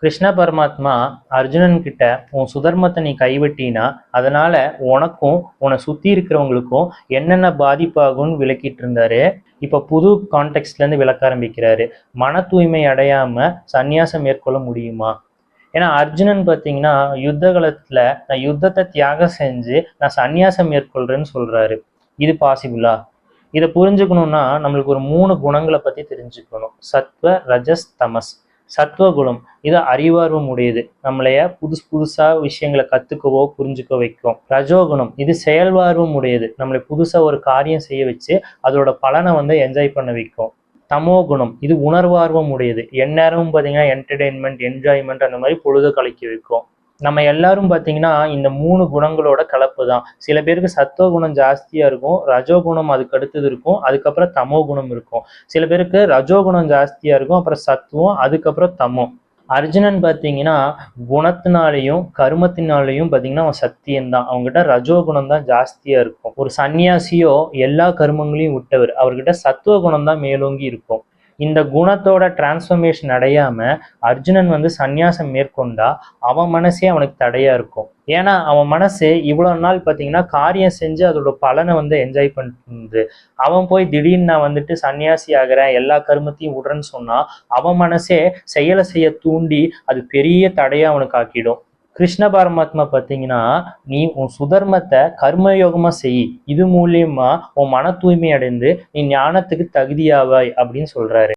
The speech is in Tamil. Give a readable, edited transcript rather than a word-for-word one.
கிருஷ்ண பரமாத்மா அர்ஜுனன் கிட்ட உன் சுதர்மத்தை நீ கைவிட்டினா அதனால உனக்கும் உன்னை சுத்தி இருக்கிறவங்களுக்கும் என்னென்ன பாதிப்பாகும்னு விளக்கிட்டு இருந்தாரு. இப்ப புது கான்டெக்ட்ல இருந்து விளக்க ஆரம்பிக்கிறாரு. மன தூய்மை அடையாம சந்நியாசம் மேற்கொள்ள முடியுமா? ஏன்னா அர்ஜுனன் பார்த்தீங்கன்னா யுத்த காலத்துல நான் யுத்தத்தை தியாகம் செஞ்சு நான் சந்நியாசம் மேற்கொள்றேன்னு சொல்றாரு. இது பாசிபிளா? இதை புரிஞ்சுக்கணும்னா நம்மளுக்கு ஒரு 3 குணங்களை பத்தி தெரிஞ்சுக்கணும். சத்வ, ரஜஸ், தமஸ். சத்துவகுணம் இது அறிவார்வம் உடையது, நம்மளைய புதுசா விஷயங்களை கத்துக்கவோ புரிஞ்சுக்க வைக்கும். ரஜோகுணம் இது செயல்வார்வம் உடையது, நம்மளை புதுசா ஒரு காரியம் செய்ய வச்சு அதோட பலனை என்ஜாய் பண்ண வைக்கும். தமோ குணம் இது உணர்வார்வம் உடையது, எந்நேரமும் பார்த்தீங்கன்னா என்டர்டெயின்மெண்ட் என்ஜாய்மெண்ட் அந்த மாதிரி பொழுது கழிக்க வைக்கும். நம்ம எல்லாரும் பார்த்தீங்கன்னா இந்த 3 குணங்களோட கலப்பு தான். சில பேருக்கு சத்துவ குணம் ஜாஸ்தியா இருக்கும், ரஜோகுணம் அதுக்கு அடுத்தது இருக்கும், அதுக்கப்புறம் தமோ குணம் இருக்கும். சில பேருக்கு ரஜோகுணம் ஜாஸ்தியா இருக்கும், அப்புறம் சத்துவம், அதுக்கப்புறம் தமோ. அர்ஜுனன் பார்த்தீங்கன்னா குணத்தினாலையும் கர்மத்தினாலையும் பார்த்தீங்கன்னா அவன் சத்தியம்தான், அவங்ககிட்ட ரஜோகுணம் தான் ஜாஸ்தியா இருக்கும். ஒரு சன்னியாசியோ எல்லா கர்மங்களையும் விட்டவர், அவர்கிட்ட சத்துவ குணம் தான் மேலோங்கி இருக்கும். இந்த குணத்தோட டிரான்ஸ்ஃபர்மேஷன் அடையாம அர்ஜுனன் சந்நியாசம் மேற்கொண்டா அவன் மனசே அவனுக்கு தடையா இருக்கும். ஏன்னா அவன் மனசு இவ்வளவு நாள் பார்த்தீங்கன்னா காரியம் செஞ்சு அதோட பலனை என்ஜாய் பண்ணிட்டு அவன் போய் திடீர்னு நான் சன்னியாசி ஆகிறேன் எல்லா கர்மத்தையும் விடுறேன்னு சொன்னா அவன் மனசே செயலை செய்ய தூண்டி அது பெரிய தடையா அவனுக்கு ஆக்கிடும். கிருஷ்ண பரமாத்மா பார்த்தீங்கன்னா நீ உன் சுதர்மத்தை கர்மயோகமா செய், இது மூலியமா உன் மன தூய்மை அடைந்து நீ ஞானத்துக்கு தகுதியாவாய் அப்படின்னு சொல்றாரு.